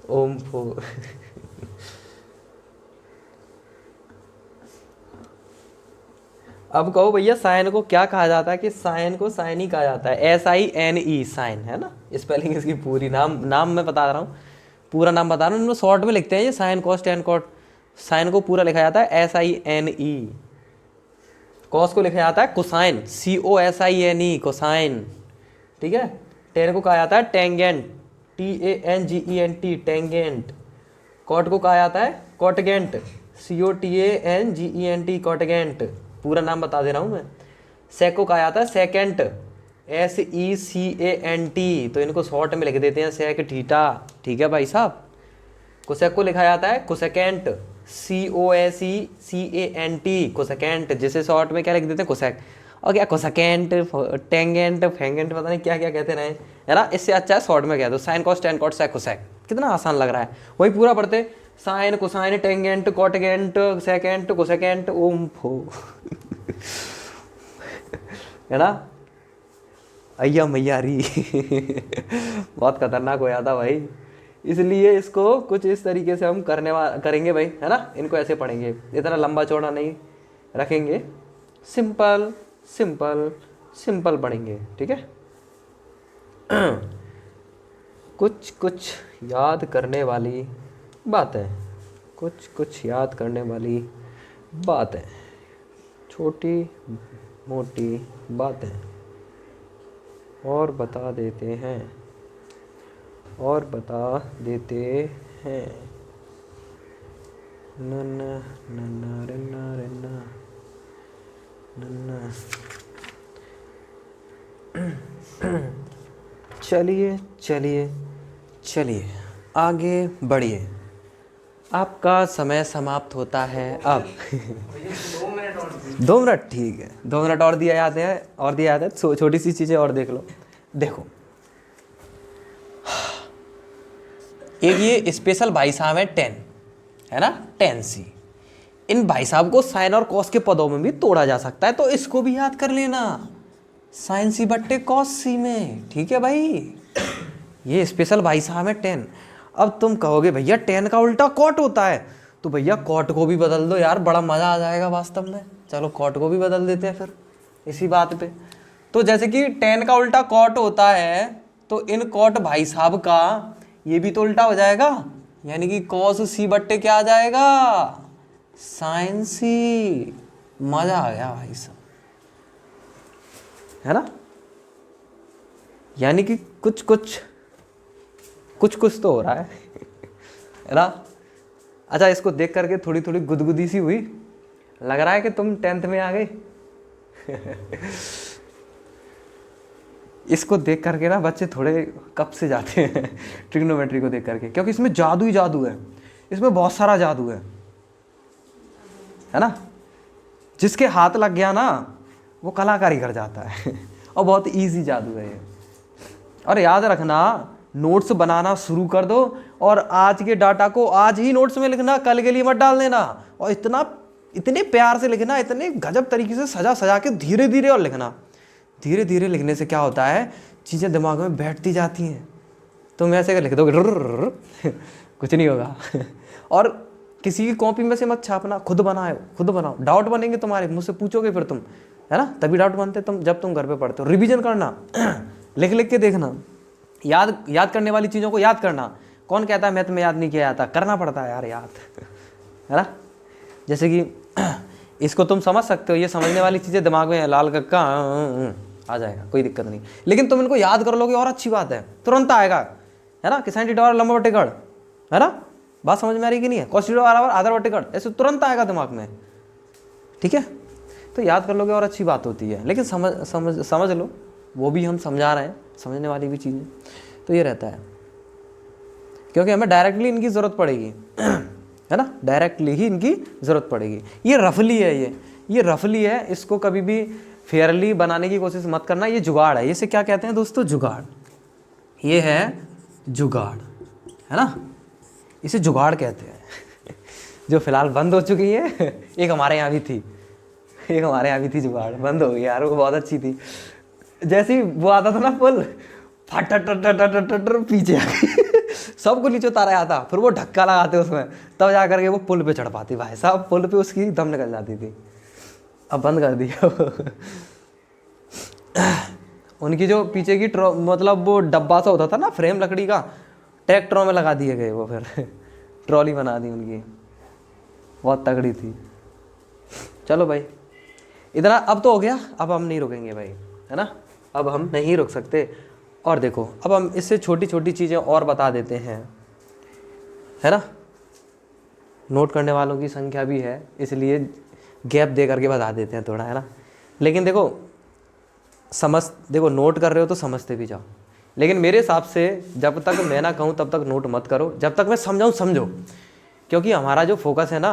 ओम फो अब कहो भैया साइन को क्या कहा जाता है, कि साइन को साइन ही कहा जाता है, SINE साइन, है ना। स्पेलिंग इसकी पूरी, नाम मैं बता रहा हूँ, पूरा नाम बता रहा हूँ, शॉर्ट में लिखते हैं ये sine cos tan cot. Sine को पूरा लिखा जाता है SINE, कॉस को लिखा जाता है कोसाइन, COSINE कोसाइन, ठीक है। टेन को कहा जाता है टेंजेंट, TANGENT टेंजेंट। कॉट को कहा जाता है कॉटगेंट, COTANGENT कॉटगेंट, पूरा नाम बता दे रहा हूँ मैं। सेक को कहा जाता है सेकेंट, SECANT, तो इनको शॉर्ट में लिख देते हैं सेक थीटा, ठीक है भाई साहब। कोसेक को लिखा जाता है कोसेकेंट, COSECANT कोसेकेंट, जिसे शॉर्ट में क्या लिख देते हैं कोसेक। और क्या कोसेकेंट, टेंजेंट, फेंगेंट, पता नहीं क्या क्या कहते रहे, है ना। इससे अच्छा है शॉर्ट में कह दो sine cos tan cot sec cosec, कितना आसान लग रहा है। वही पूरा पढ़ते, sine cosine tangent cotangent secant cosecant, ओम फो है ना। अय्या मैयारी बहुत खतरनाक हो जाता भाई, इसलिए इसको कुछ इस तरीके से हम करेंगे भाई, है ना। इनको ऐसे पढ़ेंगे, इतना लंबा चौड़ा नहीं रखेंगे, सिंपल सिंपल सिंपल पढ़ेंगे, ठीक है। कुछ कुछ याद करने वाली बातें, कुछ कुछ याद करने वाली बातें, छोटी मोटी बातें और बता देते हैं, और बता देते हैं। नन्ना नन्ना रन्ना रन्ना नन्ना। चलिए चलिए चलिए आगे बढ़िए, आपका समय समाप्त होता है अब। 2 मिनट ठीक है, 2 मिनट और दिया जाते हैं, और दिया जाता है। छोटी सी चीज़ें और देख लो, देखो एक ये स्पेशल भाई साहब है 10, है ना, 10C। इन भाई साहब को साइन और कॉस के पदों में भी तोड़ा जा सकता है, तो इसको भी याद कर लेना, साइन C बट्टे कॉस C में, ठीक है भाई। ये स्पेशल भाई साहब है 10। अब तुम कहोगे भैया 10 का उल्टा कॉट होता है, तो भैया कॉट को भी बदल दो यार, बड़ा मजा आ जाएगा वास्तव में। चलो कॉट को भी बदल देते हैं फिर इसी बात पे। तो जैसे कि 10 का उल्टा कॉट होता है, तो इन कॉट भाई साहब का ये भी तो उल्टा हो जाएगा, यानी कि कॉस C बट्टे क्या आ जाएगा, साइन C। मजा आ गया भाई साहब, है ना। यानी कि कुछ कुछ तो हो रहा है ना। अच्छा, इसको देख करके थोड़ी थोड़ी गुदगुदी सी हुई, लग रहा है कि तुम 10th में आ गए। इसको देख करके ना बच्चे थोड़े कब से जाते हैं ट्रिग्नोमेट्री को देख करके, क्योंकि इसमें जादू ही जादू है, इसमें बहुत सारा जादू है ना। जिसके हाथ लग गया ना वो कलाकारी कर जाता है और बहुत इजी जादू है ये। और याद रखना, नोट्स बनाना शुरू कर दो, और आज के डाटा को आज ही नोट्स में लिखना, कल के लिए मत डाल देना। और इतने प्यार से लिखना, इतने गजब तरीके से सजा के धीरे धीरे और लिखना। धीरे धीरे लिखने से क्या होता है, चीज़ें दिमाग में बैठती जाती हैं। तुम ऐसे लिख दोगे कुछ नहीं होगा। और किसी की कॉपी में से मत छापना, खुद बनाओ। डाउट बनेंगे तुम्हारे, मुझसे पूछोगे फिर तुम, है ना, तभी डाउट बनते तुम जब तुम घर पे पढ़ते हो। रिवीजन करना, लिख के देखना, याद करने वाली चीज़ों को याद करना। कौन कहता है मैथ में याद नहीं किया जाता, करना पड़ता है यार याद, है ना। जैसे कि इसको तुम समझ सकते हो, ये समझने वाली चीज़ें दिमाग में, लाल कक्का आ जाएगा, कोई दिक्कत नहीं। लेकिन तुम इनको याद कर लोगे और अच्छी बात है, तुरंत आएगा, है ना। कि साइन थीटा बराबर लंबा बटे गढ़, है ना, बात समझ में आ रही कि नहीं है। कॉस थीटा बराबर आधा बटे गढ़, ऐसे तुरंत आएगा दिमाग में, ठीक है। तो याद कर लोगे और अच्छी बात होती है। लेकिन समझ लो, वो भी हम समझा रहे हैं, समझने वाली भी चीज़ें। तो ये रहता है, क्योंकि हमें डायरेक्टली इनकी ज़रूरत पड़ेगी, है ना, डायरेक्टली ही इनकी ज़रूरत पड़ेगी। ये रफली है, ये रफली है, इसको कभी भी फेयरली बनाने की कोशिश मत करना। ये जुगाड़ है, इसे क्या कहते हैं दोस्तों, जुगाड़। ये है जुगाड़, है ना, इसे जुगाड़ कहते हैं। जो फिलहाल बंद हो चुकी है, एक हमारे यहाँ भी थी जुगाड़, बंद हो गई यार, वो बहुत अच्छी थी। जैसे ही वो आता था ना पुल, फट पीछे आ गई, सबको नीचे उतारा आता, फिर वो धक्का लगाते उसमें, तब जा करके वो पुल पे चढ़ पाती। भाई साहब पुल पे उसकी दम निकल जाती थी। अब बंद कर दिया उनकी जो पीछे की मतलब वो डब्बा सा होता था ना फ्रेम लकड़ी का, ट्रैक्टरों में लगा दिए गए वो, फिर ट्रॉली बना दी उनकी, बहुत तगड़ी थी। चलो भाई इतना अब तो हो गया, अब हम नहीं रुकेंगे भाई, है ना, अब हम नहीं रुक सकते। और देखो अब हम इससे छोटी छोटी चीज़ें और बता देते हैं, है ना, नोट करने वालों की संख्या भी है इसलिए गैप दे करके बता देते हैं थोड़ा, है ना। लेकिन देखो नोट कर रहे हो तो समझते भी जाओ, लेकिन मेरे हिसाब से जब तक मैं ना कहूँ तब तक नोट मत करो, जब तक मैं समझाऊँ समझो, क्योंकि हमारा जो फोकस है ना,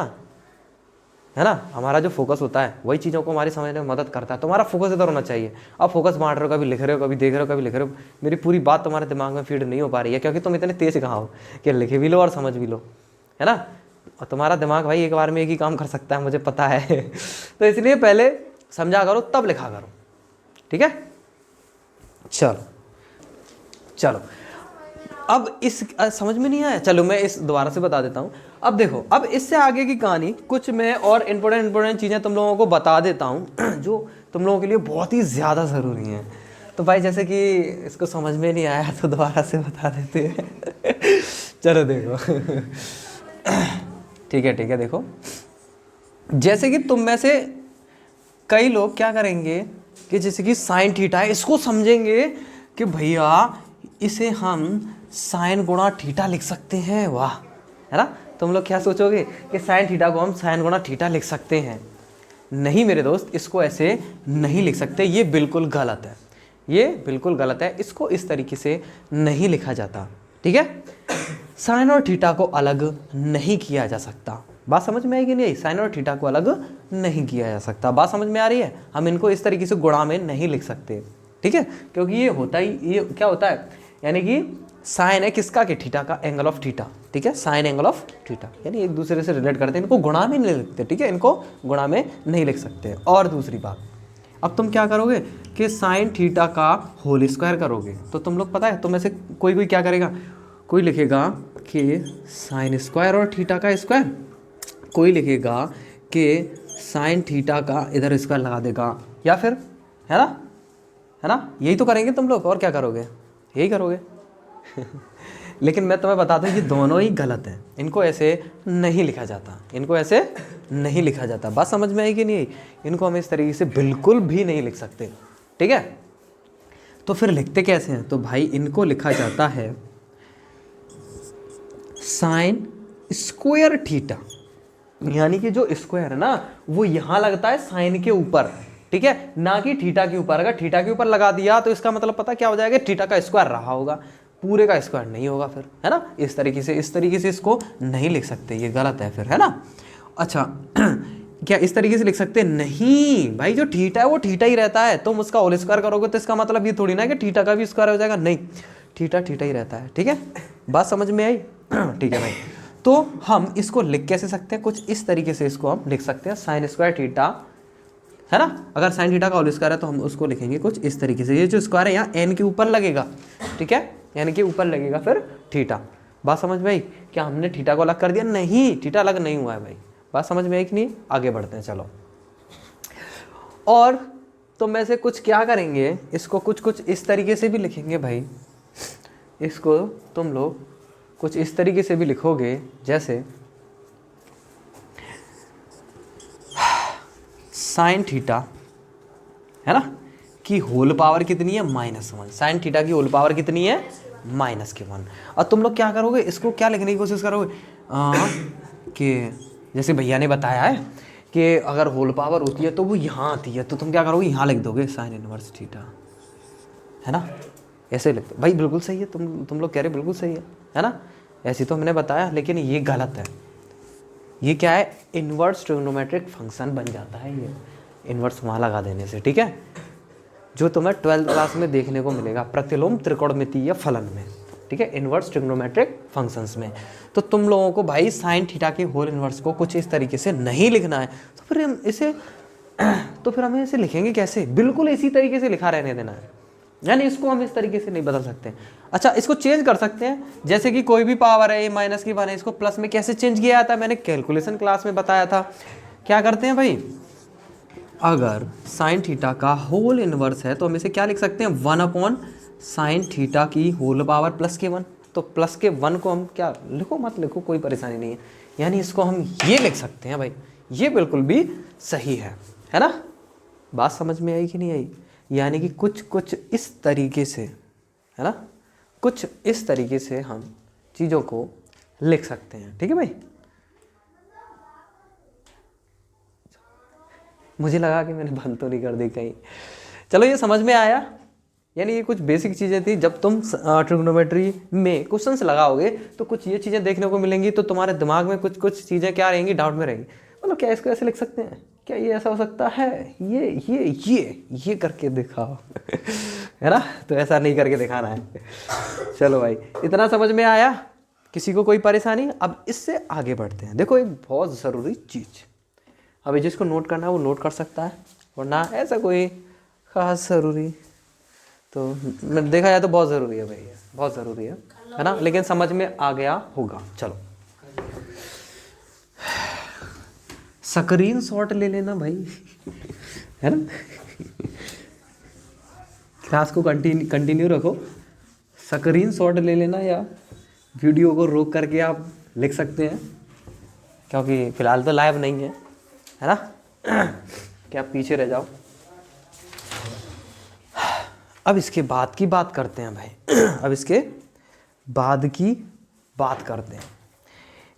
है ना, हमारा जो फोकस होता है वही चीज़ों को हमारी समझने में मदद करता है। तुम्हारा फोकस इधर होना चाहिए। अब फोकस बांट रहे हो, कभी लिख रहे हो, कभी देख रहे हो, कभी लिख रहे हो, मेरी पूरी बात तुम्हारे दिमाग में फीड नहीं हो पा रही है, क्योंकि तुम इतने तेज कहाँ हो कि लिखे भी लो और समझ भी लो, है ना। और तुम्हारा दिमाग भाई एक बार में एक ही काम कर सकता है, मुझे पता है तो इसलिए पहले समझा करो तब लिखा करो, ठीक है। चलो चलो अब इस समझ में नहीं आया, चलो मैं इस दोबारा से बता देता हूँ। अब देखो अब इससे आगे की कहानी कुछ मैं और इम्पोर्टेंट चीज़ें तुम लोगों को बता देता हूँ जो तुम लोगों के लिए बहुत ही ज़्यादा ज़रूरी हैं। तो भाई जैसे कि इसको समझ में नहीं आया तो दोबारा से बता देते हैं चलो देखो ठीक है देखो, जैसे कि तुम में से कई लोग क्या करेंगे कि जैसे कि साइन थीटा है, इसको समझेंगे कि भैया इसे हम साइन गुणा थीटा लिख सकते हैं, वाह, है ना। तुम लोग क्या सोचोगे कि साइन थीटा को हम साइन गुणा थीटा लिख सकते हैं। नहीं मेरे दोस्त, इसको ऐसे नहीं लिख सकते, ये बिल्कुल गलत है, ये बिल्कुल गलत है, इसको इस तरीके से नहीं लिखा जाता, ठीक है। साइन और थीटा को अलग नहीं किया जा सकता, बात समझ में आएगी नहीं, साइन और थीटा को अलग नहीं किया जा सकता, बात समझ में आ रही है। हम इनको इस तरीके से गुणा में नहीं लिख सकते, ठीक है, क्योंकि ये क्या होता है, यानी कि साइन है किसका, कि थीटा का, एंगल ऑफ थीटा, ठीक है, साइन एंगल ऑफ थीटा, यानी एक दूसरे से रिलेट करते हैं, इनको गुणा में नहीं लिखते, ठीक है, इनको गुणा में नहीं लिख सकते। और दूसरी बात, अब तुम क्या करोगे कि साइन थीटा का होल स्क्वायर करोगे, तो तुम लोग पता है तुम में से कोई क्या करेगा, कोई लिखेगा कि साइन स्क्वायर और थीटा का स्क्वायर, कोई लिखेगा कि साइन थीटा का इधर स्क्वायर लगा देगा, या फिर है ना, यही तो करेंगे तुम लोग, और क्या करोगे, यही करोगे लेकिन मैं तुम्हें बता दूं ये दोनों ही गलत हैं, इनको ऐसे नहीं लिखा जाता, इनको ऐसे नहीं लिखा जाता, बात समझ में आई कि नहीं, इनको हम इस तरीके से बिल्कुल भी नहीं लिख सकते, ठीक है। तो फिर लिखते कैसे हैं, तो भाई इनको लिखा जाता है साइन स्क्वायर थीटा, यानी कि जो स्क्वायर है ना वो यहाँ लगता है साइन के ऊपर, ठीक है, ना कि थीटा के ऊपर। अगर थीटा के ऊपर लगा दिया तो इसका मतलब पता क्या हो जाएगा, थीटा का स्क्वायर रहा होगा, पूरे का स्क्वायर नहीं होगा फिर, है ना। इस तरीके से इसको नहीं लिख सकते, ये गलत है फिर, है ना। अच्छा क्या इस तरीके से लिख सकते, नहीं भाई, जो थीटा है वो थीटा ही रहता है, तुम उसका होल स्क्वायर करोगे तो इसका मतलब ये थोड़ी ना कि थीटा का भी स्क्वायर हो जाएगा, नहीं, थीटा ही रहता है, ठीक है, बात समझ में आई ठीक है भाई। तो हम इसको लिख कैसे सकते हैं, कुछ इस तरीके से इसको हम लिख सकते हैं, साइन स्क्वायर थीटा, है ना। अगर साइन थीटा का होल स्क्वायर है तो हम उसको लिखेंगे कुछ इस तरीके से, ये जो स्क्वायर है यहाँ एन के ऊपर लगेगा, ठीक है, यानी कि ऊपर लगेगा फिर थीटा, बात समझ में आई। क्या हमने थीटा को अलग कर दिया, नहीं, थीटा अलग नहीं हुआ है भाई, बात समझ में आई कि नहीं। आगे बढ़ते हैं चलो, और तुम में से कुछ क्या करेंगे, इसको कुछ इस तरीके से भी लिखेंगे भाई, इसको तुम लोग कुछ इस तरीके से भी लिखोगे, जैसे साइन थीटा, है ना, की होल पावर कितनी है, -1, साइन थीटा की होल पावर कितनी है, -1। और तुम लोग क्या करोगे, इसको क्या लिखने की कोशिश करोगे कि जैसे भैया ने बताया है कि अगर होल पावर होती है तो वो यहाँ आती है, तो तुम क्या करोगे, यहाँ लिख दोगे साइन इनवर्स थीटा, है ना, ऐसे लिखते भाई, बिल्कुल सही है, तुम लोग कह रहे बिल्कुल सही है ना, ऐसे तो हमने बताया, लेकिन ये गलत है। ये क्या है, इनवर्स ट्रिग्नोमेट्रिक फंक्शन बन जाता है, ये इनवर्स वहाँ लगा देने से, ठीक है, जो तुम्हें 12th क्लास में देखने को मिलेगा प्रतिलोम त्रिकोणमितीय फलन में, ठीक है, इनवर्स ट्रिग्नोमेट्रिक फंक्शंस में। तो तुम लोगों को भाई साइन थीटा के होल इनवर्स को कुछ इस तरीके से नहीं लिखना है, तो फिर हम इसे तो फिर हमें इसे लिखेंगे कैसे, बिल्कुल इसी तरीके से लिखा रहने देना है, यानी इसको हम इस तरीके से नहीं बदल सकते। अच्छा, इसको चेंज कर सकते हैं, जैसे कि कोई भी पावर है, माइनस की 1 है, इसको प्लस में कैसे चेंज किया जाता है, मैंने कैलकुलेशन क्लास में बताया था। क्या करते हैं भाई, अगर साइन थीटा का होल इनवर्स है तो हम इसे क्या लिख सकते हैं, 1 साइन थीटा की होल पावर +k1। तो +k1 को हम क्या लिखो, मत लिखो, कोई परेशानी नहीं है, यानी इसको हम ये लिख सकते हैं भाई, ये बिल्कुल भी सही है ना। बात समझ में आई कि नहीं आई? यानी कि कुछ कुछ इस तरीके से, है ना, कुछ इस तरीके से हम चीज़ों को लिख सकते हैं। ठीक है भाई, मुझे लगा कि मैंने बंद तो नहीं कर दी कहीं। चलो ये समझ में आया, यानी ये कुछ बेसिक चीज़ें थी। जब तुम ट्रिग्नोमेट्री में क्वेश्चंस लगाओगे तो कुछ ये चीज़ें देखने को मिलेंगी, तो तुम्हारे दिमाग में कुछ कुछ चीज़ें क्या रहेंगी, डाउट में रहेंगी। मतलब क्या इसको ऐसे लिख सकते हैं, क्या ये ऐसा हो सकता है, ये करके दिखाओ है ना, तो ऐसा नहीं करके दिखाना है। चलो भाई, इतना समझ में आया, किसी को कोई परेशानी? अब इससे आगे बढ़ते हैं। देखो एक बहुत ज़रूरी चीज़, अभी जिसको नोट करना है वो नोट कर सकता है, वरना ऐसा कोई ख़ास ज़रूरी तो देखा जाए तो बहुत ज़रूरी है भाई, बहुत ज़रूरी है ना, लेकिन समझ में आ गया होगा। चलो स्क्रीन शॉट ले लेना भाई है ना, क्लास को कंटिन्यू रखो, स्क्रीन शॉट ले लेना, या वीडियो को रोक करके आप लिख सकते हैं, क्योंकि फ़िलहाल तो लाइव नहीं है ना, क्या पीछे रह जाओ। अब इसके बाद की बात करते हैं भाई अब इसके बाद की बात करते हैं।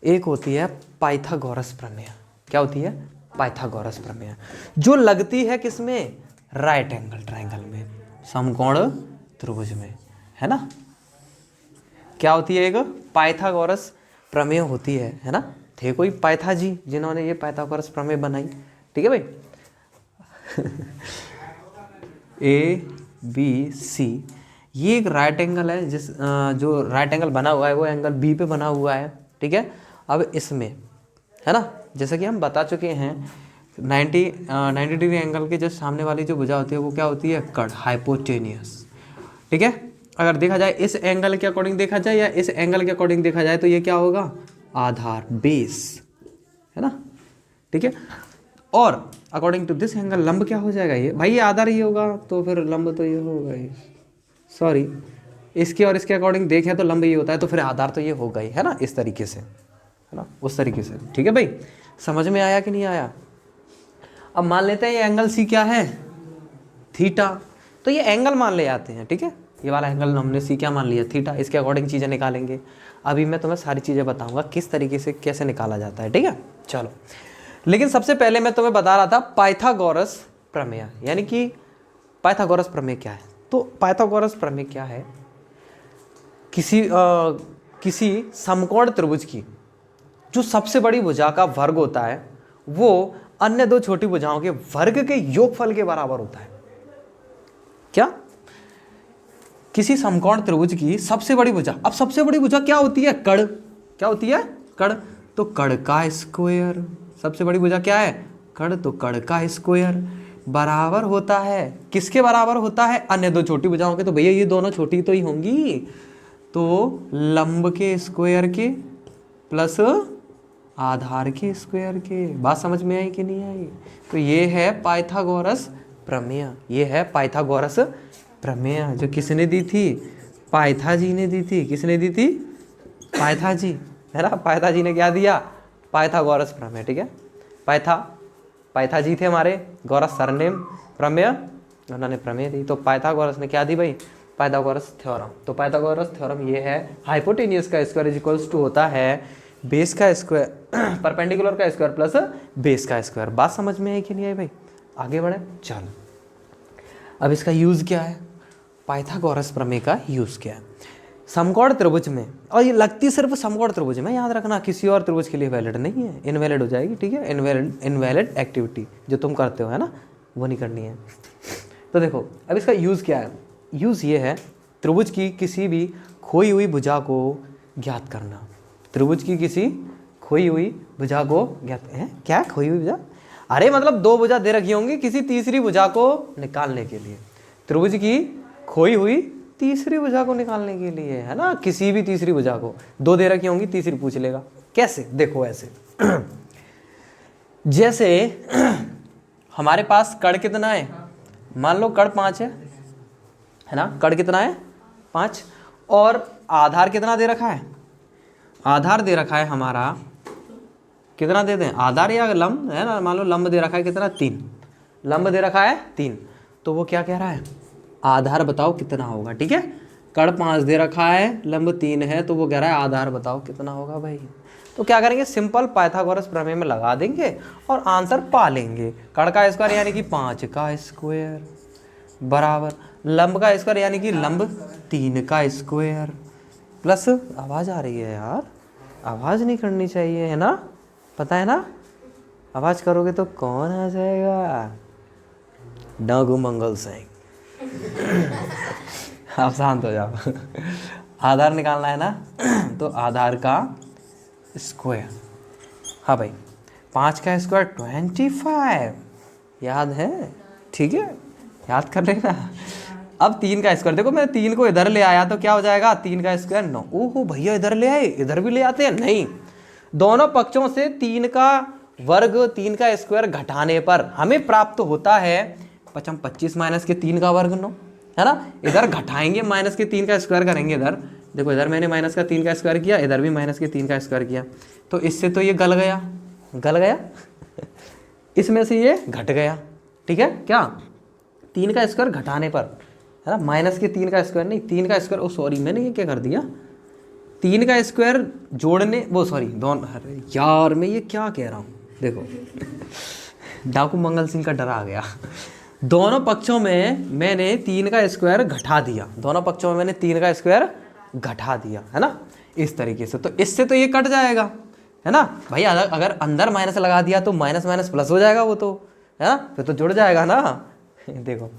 एक होती है पाइथागोरस प्रमेय। क्या होती है? पाइथागोरस प्रमेय, जो लगती है किसमें, राइट एंगल ट्रायंगल में, समकोण त्रिभुज में, है ना। क्या होती है? एक पाइथागोरस प्रमेय होती है ना। थे कोई पाइथा जी जिन्होंने ये पाइथागोरस प्रमेय बनाई। ठीक है भाई ABC, ये एक राइट एंगल है, जो राइट एंगल बना हुआ है वो एंगल B पे बना हुआ है। ठीक है, अब इसमें है ना, जैसा कि हम बता चुके हैं 90 डिग्री एंगल के जो सामने वाली जो भुजा होती है वो क्या होती है, कर्ण, हाइपोटेनियस। ठीक है, अगर देखा जाए इस एंगल के अकॉर्डिंग देखा जाए या इस एंगल के अकॉर्डिंग देखा जाए तो ये क्या होगा, आधार, बेस, है ना। ठीक है, और अकॉर्डिंग टू दिस एंगल लंब क्या हो जाएगा, ये भाई ये आधार ये होगा तो फिर लंब तो ये होगा ही, सॉरी, इसके और इसके अकॉर्डिंग देखें तो लंब ये होता है तो फिर आधार तो ये होगा ही, है ना, इस तरीके से, है ना, उस तरीके से। ठीक है भाई, समझ में आया कि नहीं आया? अब मान लेते हैं ये एंगल सी क्या है, थीटा, तो ये एंगल मान ले आते हैं। ठीक है, ये वाला एंगल हमने सी क्या मान लिया, थीटा, इसके अकॉर्डिंग चीज़ें निकालेंगे। अभी मैं तुम्हें सारी चीज़ें बताऊंगा किस तरीके से कैसे निकाला जाता है। ठीक है, चलो, लेकिन सबसे पहले मैं तुम्हें बता रहा था पाइथागोरस प्रमेय, यानी कि पाइथागोरस प्रमेय क्या है। तो पाइथागोरस प्रमेय क्या है, किसी समकोण त्रिभुज की जो सबसे बड़ी भुजा का वर्ग होता है वो अन्य दो छोटी भुजाओं के वर्ग के योगफल के बराबर होता है। क्या? किसी समकोण त्रिभुज की सबसे बड़ी भुजा, अब सबसे बड़ी भुजा क्या होती है, कर्ण। क्या होती है, कर्ण। तो कर्ण का स्क्वायर, सबसे बड़ी भुजा क्या है, कर्ण, तो कर्ण का स्क्वायर बराबर होता है, किसके बराबर होता है, अन्य दो छोटी भुजाओं के। तो भैया ये दोनों छोटी तो ही होंगी, तो लंब के स्क्वायर के प्लस आधार के स्क्वायर के। बात समझ में आई कि नहीं आई? तो ये है पाइथागोरस प्रमेय, ये है पाइथागोरस प्रमेय, जो किसने दी थी, पाइथा जी ने दी थी। किसने दी थी, पाइथा जी, है ना, पाइथा जी ने क्या दिया, पाइथागोरस प्रमेय। ठीक है, पाइथा जी थे हमारे, गौरस सरनेम, प्रमेय उन्होंने प्रमेय दी, तो पाइथागोरस ने क्या दी भाई, पाइथागोरस थ्योरम। तो पाइथागोरस थ्योरम ये है, हाइपोटेनियस का स्क्वायर इज इक्वल्स टू होता है बेस का स्क्वायर परपेंडिकुलर का स्क्वायर प्लस बेस का स्क्वायर। बात समझ में आई कि नहीं आई भाई? आगे बढ़े, चल। अब इसका यूज़ क्या है, पाइथागोरस प्रमेय का यूज़ क्या है, समकोण त्रिभुज में, और ये लगती सिर्फ समकोण त्रिभुज में, याद रखना, किसी और त्रिभुज के लिए वैलिड नहीं है, इनवैलिड हो जाएगी। ठीक है, इनवैलिड एक्टिविटी जो तुम करते हो, है ना, वो नहीं करनी है। तो देखो अब इसका यूज़ क्या है, यूज़ ये है, त्रिभुज की किसी भी खोई हुई भुजा को ज्ञात करना। त्रिभुज की किसी खोई हुई भुजा को ज्ञात है, क्या खोई हुई भुजा, अरे मतलब दो भुजा दे रखी होंगी किसी तीसरी भुजा को निकालने के लिए, त्रिभुज की खोई हुई तीसरी भुजा को निकालने के लिए, है ना, किसी भी तीसरी भुजा को दो दे रखी होंगी, तीसरी पूछ लेगा। कैसे? देखो ऐसे जैसे हमारे पास कड़ कितना है, मान लो कड़ 5 है ना, कड़ कितना है 5, और आधार कितना दे रखा है, आधार दे रखा है हमारा, कितना दे दें आधार या लंब है ना, मान लो लंब दे रखा है कितना 3, लंब दे रखा है 3, तो वो क्या कह रहा है आधार बताओ कितना होगा। ठीक है, कड़ 5 दे रखा है, लंब 3 है, तो वो कह रहा है आधार बताओ कितना होगा भाई। तो क्या करेंगे, सिंपल पाइथागोरस प्रमेय में लगा देंगे और आंसर पा लेंगे। कड़ का स्क्वायर यानी कि 5 का स्क्वायर बराबर लंब का स्क्वायर यानी कि लंब 3 का स्क्वायर प्लस, आवाज़ आ रही है यार, आवाज़ नहीं करनी चाहिए है ना, पता है ना, आवाज़ करोगे तो कौन आ जाएगा, डागू मंगल सिंह। आप शांत हो जाओ। आधार निकालना है ना, तो आधार का स्क्वायर, हाँ भाई 5 का स्क्वायर 25, याद है, ठीक है याद कर लेना। अब 3 का स्क्वायर, देखो मैं 3 को इधर ले आया तो क्या हो जाएगा, 3 का स्क्वायर 9। ओहो भैया इधर ले आए, इधर भी ले आते हैं, नहीं, दोनों पक्षों से 3 का वर्ग 3 का स्क्वायर घटाने पर हमें प्राप्त होता है 25 माइनस के 3 का वर्ग 9, है ना। इधर घटाएंगे, माइनस के 3 का स्क्वायर करेंगे, इधर देखो इधर मैंने माइनस का 3 का स्क्वायर किया, इधर भी माइनस के 3 का स्क्वायर किया, तो इससे तो ये गल गया, गल गया इसमें से ये घट गया। ठीक है, क्या 3 का स्क्वायर घटाने पर, है ना, माइनस के 3 का स्क्वायर नहीं, 3 का स्क्वायर, ओ सॉरी मैंने ये क्या कर दिया, 3 का स्क्वायर जोड़ने, वो सॉरी दोनों, अरे यार मैं ये क्या कह रहा हूँ, देखो डाकू मंगल सिंह का डर आ गया। दोनों पक्षों में मैंने 3 का स्क्वायर घटा दिया, दोनों पक्षों में मैंने 3 का स्क्वायर घटा दिया, है ना, इस तरीके से, तो इससे तो ये कट जाएगा, है ना भाई। अगर अंदर माइनस लगा दिया तो माइनस माइनस प्लस हो जाएगा, वो तो है ना, फिर तो जुड़ जाएगा ना। देखो,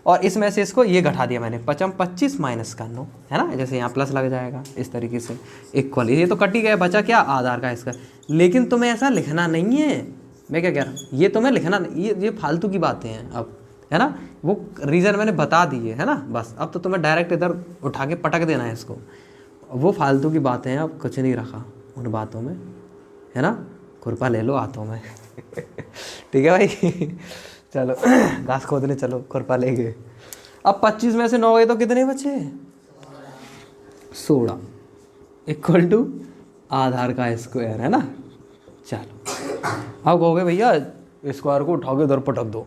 और इसमें से इसको ये घटा दिया मैंने, 25 माइनस का 9, है ना, जैसे यहाँ प्लस लग जाएगा इस तरीके से इक्वल, ये तो कट ही गया, बचा क्या आधार का इसका। लेकिन तुम्हें ऐसा लिखना नहीं है, मैं क्या कह रहा हूँ, ये तुम्हें लिखना नहीं, ये फालतू की बातें हैं अब, है ना, वो रीज़न मैंने बता दिए, है ना, बस अब तो तुम्हें डायरेक्ट इधर उठा के पटक देना है इसको, वो फालतू की बातें हैं, अब कुछ नहीं रखा उन बातों में, है ना, खुरपा ले लो हाथों में। ठीक है भाई, चलो घास खोदने चलो, खुरपा ले गए। अब 25 में से 9 गए तो कितने बचे, 16 इक्वल टू आधार का स्क्वायर, है ना। चलो अब कहोगे भैया स्क्वायर को उठाओगे उधर पटक दो,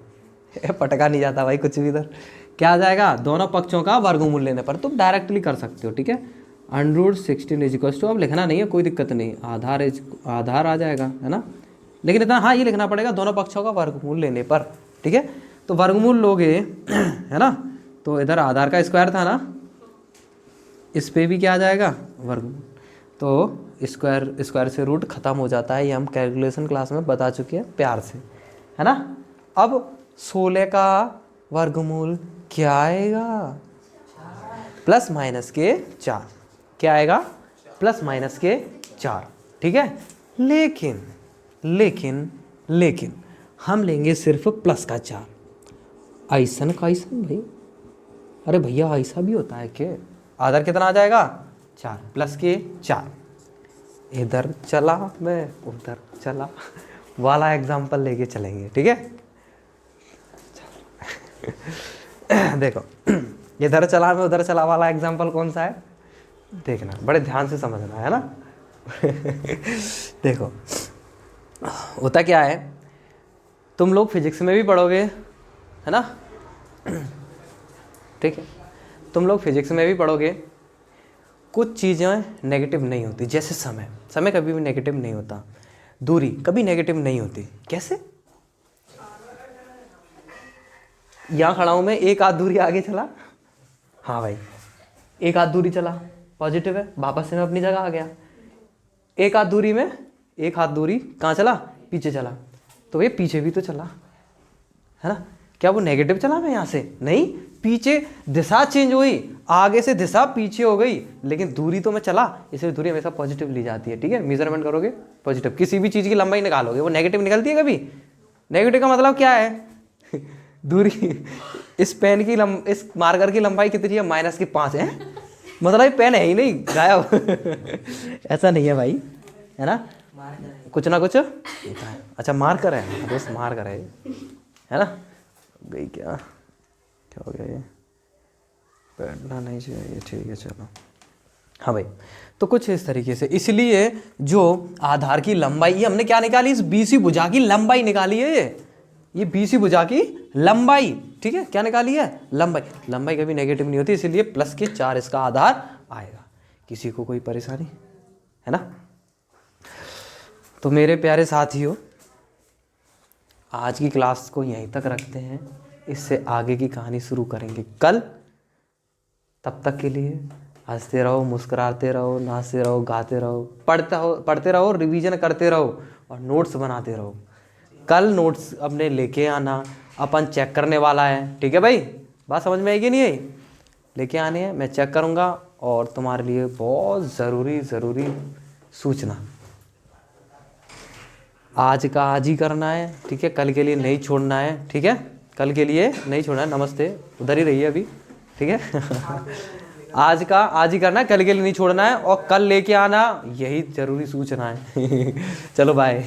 पटका नहीं जाता भाई कुछ भी, इधर क्या आ जाएगा, दोनों पक्षों का वर्गमूल लेने पर तुम डायरेक्टली कर सकते हो। ठीक है, √16 इजिकल्स टू, अब लिखना नहीं है कोई दिक्कत नहीं, आधार आ जाएगा, है ना, लेकिन इतना हाँ ये लिखना पड़ेगा दोनों पक्षों का वर्गमूल लेने पर। ठीक है, तो वर्गमूल लोगे, है ना, तो इधर आधार का स्क्वायर था ना, इस पे भी क्या आ जाएगा वर्गमूल, तो स्क्वायर से रूट खत्म हो जाता है, ये हम कैलकुलेशन क्लास में बता चुके हैं प्यार से, है ना। अब 16 का वर्गमूल क्या आएगा, प्लस माइनस के 4, क्या आएगा प्लस माइनस के 4। ठीक है, लेकिन लेकिन लेकिन हम लेंगे सिर्फ प्लस का 4, ऐसन का ऐसन भाई, अरे भैया ऐसा भी होता है क्या, आधार कितना आ जाएगा 4 प्लस के 4, इधर चला मैं उधर चला वाला एग्जाम्पल लेके चलेंगे। ठीक है, देखो इधर चला मैं उधर चला वाला एग्जाम्पल कौन सा है, देखना बड़े ध्यान से समझना, है ना। देखो होता क्या है, तुम लोग फिजिक्स में भी पढ़ोगे, है ना, ठीक है, तुम लोग फिजिक्स में भी पढ़ोगे, कुछ चीज़ें नेगेटिव नहीं होती, जैसे समय कभी भी नेगेटिव नहीं होता, दूरी कभी नेगेटिव नहीं होती। कैसे, यहाँ खड़ा हूँ मैं, एक आध दूरी आगे चला, हाँ भाई एक आध दूरी चला पॉजिटिव है, वापस से मैं अपनी जगह आ गया, एक आध दूरी में, एक हाथ दूरी कहाँ चला, पीछे चला, तो ये पीछे भी तो चला, है ना, क्या वो नेगेटिव चला मैं यहाँ से, नहीं, पीछे दिशा चेंज हुई, आगे से दिशा पीछे हो गई, लेकिन दूरी तो मैं चला, इसलिए दूरी हमेशा पॉजिटिव ली जाती है। ठीक है, मेजरमेंट करोगे पॉजिटिव, किसी भी चीज़ की लंबाई निकालोगे वो नेगेटिव निकलती है कभी, नेगेटिव का मतलब क्या है, दूरी, इस पेन की इस मार्कर की लंबाई कितनी है, -5 है, मतलब ये पेन है ही नहीं, गायब। ऐसा नहीं है भाई, है ना, कुछ ना कुछ होता है। अच्छा मार्कर है, दोस्त मार्कर है, है ना। गई क्या हो गया ये, बैठना नहीं चाहिए, ठीक है चलो। हाँ भाई, तो कुछ इस तरीके से, इसलिए जो आधार की लंबाई, ये हमने क्या निकाली, इस बीसी भुजा की लंबाई निकाली है, ये बीसी भुजा की लंबाई, ठीक है, क्या निकाली है, लंबाई। लंबाई कभी नेगेटिव नहीं होती, इसीलिए प्लस के 4 इसका आधार आएगा। किसी को कोई परेशानी है ना। तो मेरे प्यारे साथियों, आज की क्लास को यहीं तक रखते हैं, इससे आगे की कहानी शुरू करेंगे कल। तब तक के लिए हंसते रहो, मुस्कुराते रहो, नाचते रहो, गाते रहो, पढ़ते रहो, रिवीजन करते रहो और नोट्स बनाते रहो। कल नोट्स अपने लेके आना, अपन चेक करने वाला है, ठीक है भाई। बात समझ में आएगी नहीं आई, लेके आने हैं, मैं चेक करूँगा और तुम्हारे लिए बहुत ज़रूरी सूचना, आज का आज ही करना है, ठीक है, कल के लिए नहीं छोड़ना है, ठीक है, कल के लिए नहीं छोड़ना है। नमस्ते, उधर ही रहिए अभी, ठीक है। आज का आज ही करना है, कल के लिए नहीं छोड़ना है, और कल लेके आना, यही जरूरी सूचना है। चलो बाय।